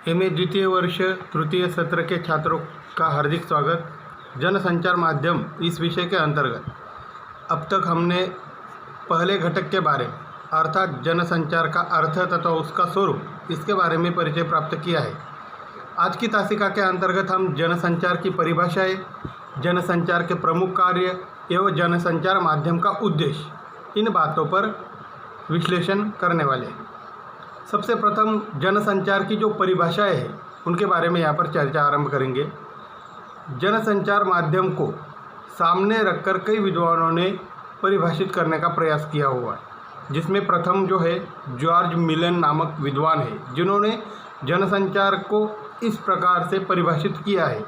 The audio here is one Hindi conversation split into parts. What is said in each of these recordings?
MA द्वितीय वर्ष तृतीय सत्र के छात्रों का हार्दिक स्वागत। जनसंचार माध्यम इस विषय के अंतर्गत अब तक हमने पहले घटक के बारे में अर्थात जनसंचार का अर्थ तथा उसका स्वरूप इसके बारे में परिचय प्राप्त किया है। आज की तासिका के अंतर्गत हम जनसंचार की परिभाषाएं, जनसंचार के प्रमुख कार्य एवं जनसंचार माध्यम का उद्देश्य, इन बातों पर विश्लेषण करने वाले हैं। सबसे प्रथम जनसंचार की जो परिभाषाएं हैं उनके बारे में यहाँ पर चर्चा आरंभ करेंगे। जनसंचार माध्यम को सामने रखकर कई विद्वानों ने परिभाषित करने का प्रयास किया हुआ है, जिसमें प्रथम जो है जॉर्ज मिलन नामक विद्वान है, जिन्होंने जनसंचार को इस प्रकार से परिभाषित किया है।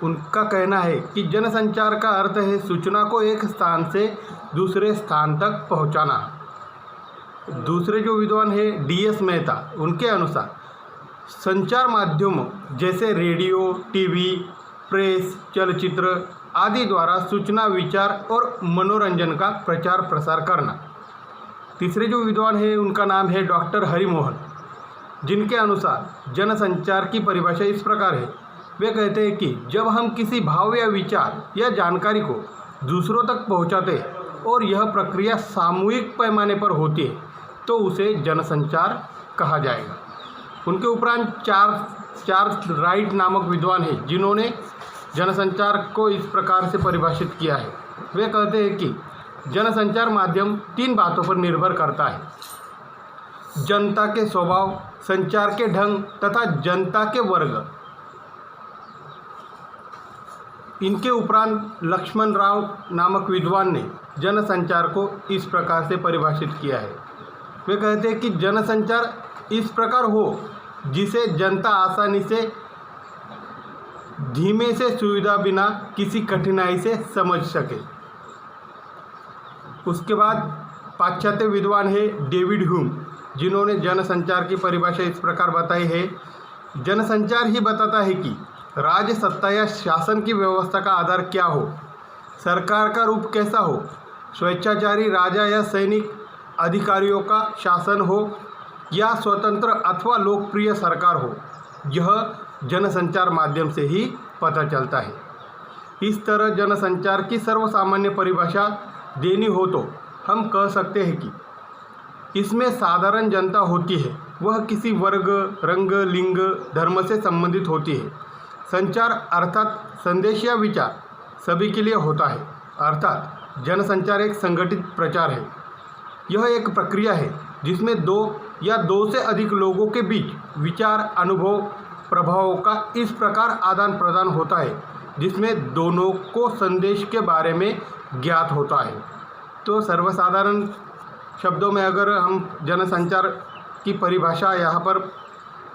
उनका कहना है कि जनसंचार का अर्थ है सूचना को एक स्थान से दूसरे स्थान तक पहुँचाना। दूसरे जो विद्वान है DS मेहता, उनके अनुसार संचार माध्यमों जैसे रेडियो, टीवी, प्रेस, चलचित्र आदि द्वारा सूचना, विचार और मनोरंजन का प्रचार प्रसार करना। तीसरे जो विद्वान है उनका नाम है डॉक्टर हरिमोहन, जिनके अनुसार जनसंचार की परिभाषा इस प्रकार है। वे कहते हैं कि जब हम किसी भाव या विचार या जानकारी को दूसरों तक पहुंचाते और यह प्रक्रिया सामूहिक पैमाने पर होती है तो उसे जनसंचार कहा जाएगा। उनके उपरांत चार्ल्स राइट नामक विद्वान है, जिन्होंने जनसंचार को इस प्रकार से परिभाषित किया है। वे कहते हैं कि जनसंचार माध्यम 3 बातों पर निर्भर करता है: जनता के स्वभाव, संचार के ढंग तथा जनता के वर्ग। इनके उपरांत लक्ष्मण राव नामक विद्वान ने जनसंचार को इस प्रकार से परिभाषित किया है। वे कहते हैं कि जनसंचार इस प्रकार हो जिसे जनता आसानी से, धीमे से, सुविधा बिना किसी कठिनाई से समझ सके। उसके बाद पाश्चात्य विद्वान है डेविड ह्यूम, जिन्होंने जनसंचार की परिभाषा इस प्रकार बताई है: जनसंचार ही बताता है कि राज्य सत्ता या शासन की व्यवस्था का आधार क्या हो, सरकार का रूप कैसा हो, स्वेच्छाचारी राजा या सैनिक अधिकारियों का शासन हो या स्वतंत्र अथवा लोकप्रिय सरकार हो। यह जनसंचार माध्यम से ही पता चलता है। इस तरह जनसंचार की सर्वसामान्य परिभाषा देनी हो तो हम कह सकते हैं कि इसमें साधारण जनता होती है, वह किसी वर्ग, रंग, लिंग, धर्म से संबंधित होती है। संचार अर्थात संदेश या विचार सभी के लिए होता है, अर्थात जनसंचार एक संगठित प्रचार है। यह एक प्रक्रिया है जिसमें 2 या 2 से अधिक लोगों के बीच विचार, अनुभव, प्रभावों का इस प्रकार आदान प्रदान होता है जिसमें दोनों को संदेश के बारे में ज्ञात होता है। तो सर्वसाधारण शब्दों में अगर हम जनसंचार की परिभाषा यहाँ पर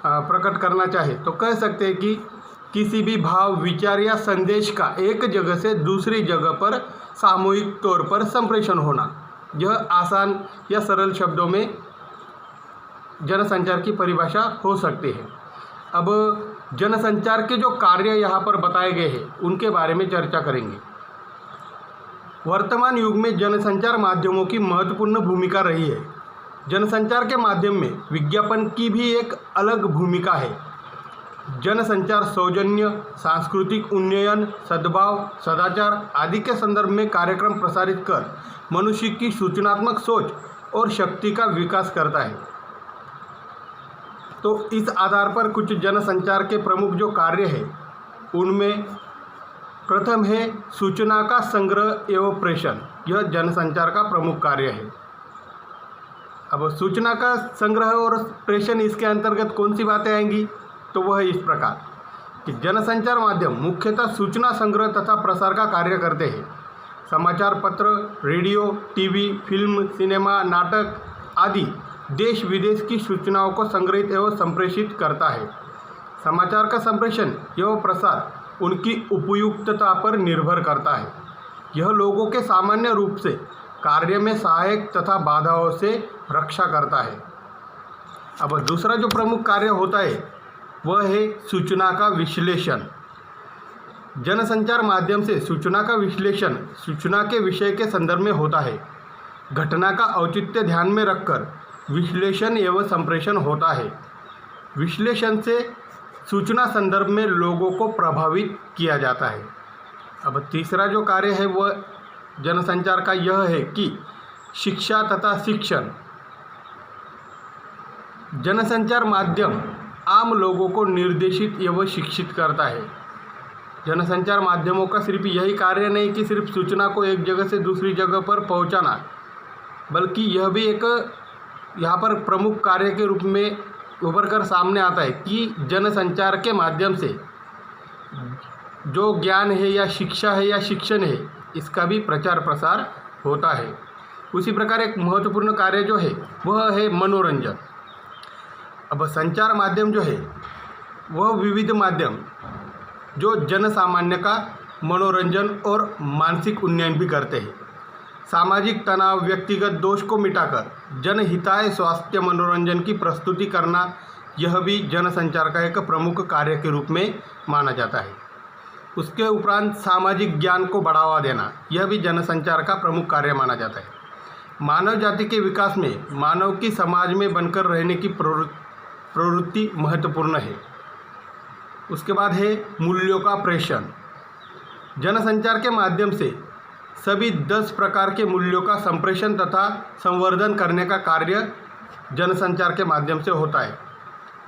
प्रकट करना चाहें तो कह सकते हैं कि किसी भी भाव, विचार या संदेश का एक जगह से दूसरी जगह पर सामूहिक तौर पर संप्रेषण होना। यह आसान या सरल शब्दों में जनसंचार की परिभाषा हो सकती है। अब जनसंचार के जो कार्य यहाँ पर बताए गए हैं उनके बारे में चर्चा करेंगे। वर्तमान युग में जनसंचार माध्यमों की महत्वपूर्ण भूमिका रही है। जनसंचार के माध्यम में विज्ञापन की भी एक अलग भूमिका है। जनसंचार सौजन्य, सांस्कृतिक उन्नयन, सद्भाव, सदाचार आदि के संदर्भ में कार्यक्रम प्रसारित कर मनुष्य की सूचनात्मक सोच और शक्ति का विकास करता है। तो इस आधार पर कुछ जनसंचार के प्रमुख जो कार्य हैं उनमें प्रथम है सूचना का संग्रह एवं प्रेषण। यह जनसंचार का प्रमुख कार्य है। अब सूचना का संग्रह और प्रेषण, इसके अंतर्गत कौन सी बातें आएंगी? तो वह इस प्रकार कि जनसंचार माध्यम मुख्यतः सूचना संग्रह तथा प्रसार का कार्य करते हैं। समाचार पत्र, रेडियो, टीवी, फिल्म, सिनेमा, नाटक आदि देश विदेश की सूचनाओं को संग्रहित एवं संप्रेषित करता है। समाचार का संप्रेषण एवं प्रसार उनकी उपयुक्तता पर निर्भर करता है। यह लोगों के सामान्य रूप से कार्य में सहायक तथा बाधाओं से रक्षा करता है। अब दूसरा जो प्रमुख कार्य होता है वह है सूचना का विश्लेषण। जनसंचार माध्यम से सूचना का विश्लेषण सूचना के विषय के संदर्भ में होता है। घटना का औचित्य ध्यान में रखकर विश्लेषण एवं संप्रेषण होता है। विश्लेषण से सूचना संदर्भ में लोगों को प्रभावित किया जाता है। अब तीसरा जो कार्य है वह जनसंचार का यह है कि शिक्षा तथा शिक्षण। जनसंचार माध्यम आम लोगों को निर्देशित एवं शिक्षित करता है। जनसंचार माध्यमों का सिर्फ यही कार्य नहीं कि सिर्फ सूचना को एक जगह से दूसरी जगह पर पहुंचाना, बल्कि यह भी एक यहाँ पर प्रमुख कार्य के रूप में उभर कर सामने आता है कि जनसंचार के माध्यम से जो ज्ञान है या शिक्षा है या शिक्षण है, इसका भी प्रचार प्रसार होता है। उसी प्रकार एक महत्वपूर्ण कार्य जो है वह है मनोरंजन। अब संचार माध्यम जो है वह विविध माध्यम जो जन सामान्य का मनोरंजन और मानसिक उन्नयन भी करते हैं। सामाजिक तनाव, व्यक्तिगत दोष को मिटाकर जनहिताय स्वास्थ्य मनोरंजन की प्रस्तुति करना, यह भी जनसंचार का एक प्रमुख कार्य के रूप में माना जाता है। उसके उपरांत सामाजिक ज्ञान को बढ़ावा देना, यह भी जनसंचार का प्रमुख कार्य माना जाता है। मानव जाति के विकास में मानव की समाज में बनकर रहने की प्रवृत्ति महत्वपूर्ण है। उसके बाद है मूल्यों का प्रेषण। जनसंचार के माध्यम से सभी 10 प्रकार के मूल्यों का संप्रेषण तथा संवर्धन करने का कार्य जनसंचार के माध्यम से होता है।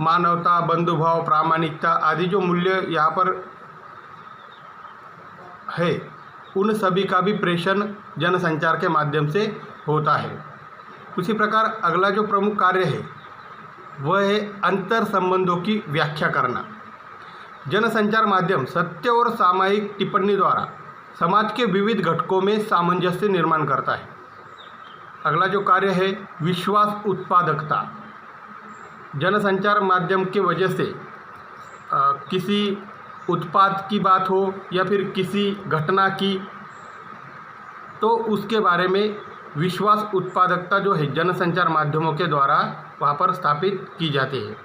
मानवता, बंधुभाव, प्रामाणिकता आदि जो मूल्य यहाँ पर है, उन सभी का भी प्रेषण जनसंचार के माध्यम से होता है। उसी प्रकार अगला जो प्रमुख कार्य है वह है अंतर संबंधों की व्याख्या करना। जनसंचार माध्यम सत्य और सामयिक टिप्पणी द्वारा समाज के विविध घटकों में सामंजस्य निर्माण करता है। अगला जो कार्य है विश्वास उत्पादकता। जनसंचार माध्यम के वजह से किसी उत्पाद की बात हो या फिर किसी घटना की, तो उसके बारे में विश्वास उत्पादकता जो है जनसंचार माध्यमों के द्वारा वहाँ पर स्थापित की जाती है।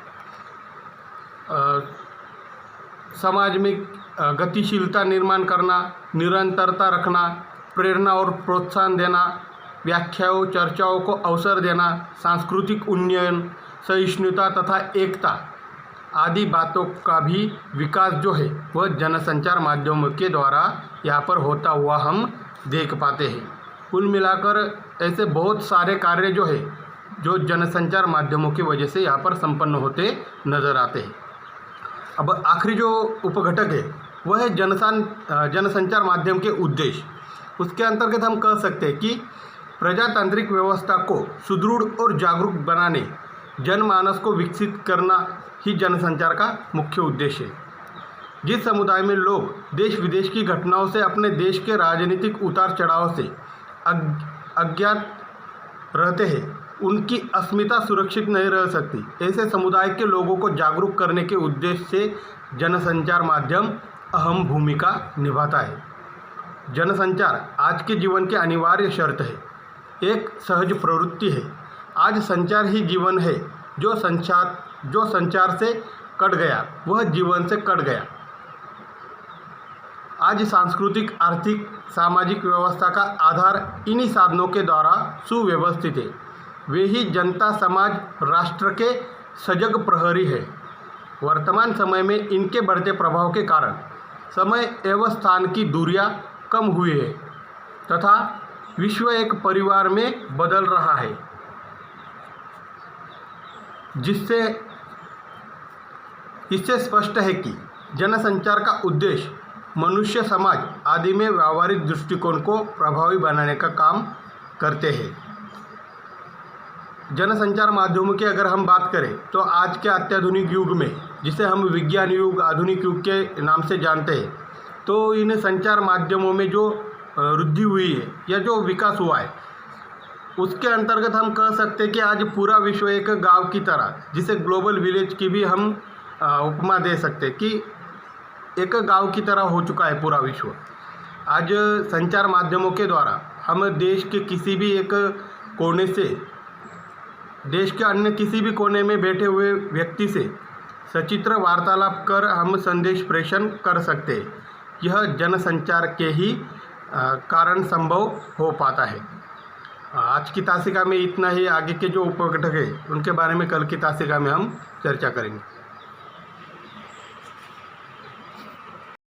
समाज में गतिशीलता निर्माण करना, निरंतरता रखना, प्रेरणा और प्रोत्साहन देना, व्याख्याओं चर्चाओं को अवसर देना, सांस्कृतिक उन्नयन, सहिष्णुता तथा एकता आदि बातों का भी विकास जो है वह जनसंचार माध्यमों के द्वारा यहाँ पर होता हुआ हम देख पाते हैं। कुल मिलाकर ऐसे बहुत सारे कार्य जो है जो जनसंचार माध्यमों की वजह से यहाँ पर संपन्न होते नज़र आते हैं। अब आखिरी जो उपघटक है वह है जनसंचार माध्यम के उद्देश्य। उसके अंतर्गत हम कह सकते हैं कि प्रजातांत्रिक व्यवस्था को सुदृढ़ और जागरूक बनाने, जनमानस को विकसित करना ही जनसंचार का मुख्य उद्देश्य है। जिस समुदाय में लोग देश विदेश की घटनाओं से, अपने देश के राजनीतिक उतार चढ़ाव से अज्ञात रहते हैं, उनकी अस्मिता सुरक्षित नहीं रह सकती। ऐसे समुदाय के लोगों को जागरूक करने के उद्देश्य से जनसंचार माध्यम अहम भूमिका निभाता है। जनसंचार आज के जीवन की अनिवार्य शर्त है, एक सहज प्रवृत्ति है। आज संचार ही जीवन है। जो संचार से कट गया वह जीवन से कट गया। आज सांस्कृतिक, आर्थिक, सामाजिक व्यवस्था का आधार इन्हीं साधनों के द्वारा सुव्यवस्थित है। वे ही जनता, समाज, राष्ट्र के सजग प्रहरी है। वर्तमान समय में इनके बढ़ते प्रभाव के कारण समय एवं स्थान की दूरियां कम हुई है तथा विश्व एक परिवार में बदल रहा है, इससे स्पष्ट है कि जनसंचार का उद्देश्य मनुष्य, समाज आदि में व्यावहारिक दृष्टिकोण को प्रभावी बनाने का काम करते हैं। जनसंचार माध्यमों की अगर हम बात करें तो आज के अत्याधुनिक युग में, जिसे हम विज्ञान युग, आधुनिक युग के नाम से जानते हैं, तो इन संचार माध्यमों में जो वृद्धि हुई है या जो विकास हुआ है, उसके अंतर्गत हम कह सकते हैं कि आज पूरा विश्व एक गांव की तरह, जिसे ग्लोबल विलेज की भी हम उपमा दे सकते हैं कि एक गांव की तरह हो चुका है पूरा विश्व। आज संचार माध्यमों के द्वारा हम देश के किसी भी एक कोने से, देश के अन्य किसी भी कोने में बैठे हुए व्यक्ति से सचित्र वार्तालाप कर हम संदेश प्रेषण कर सकते हैं। यह जनसंचार के ही कारण संभव हो पाता है। आज की तासिका में इतना ही। आगे के जो उपघटक है उनके बारे में कल की तासिका में हम चर्चा करेंगे।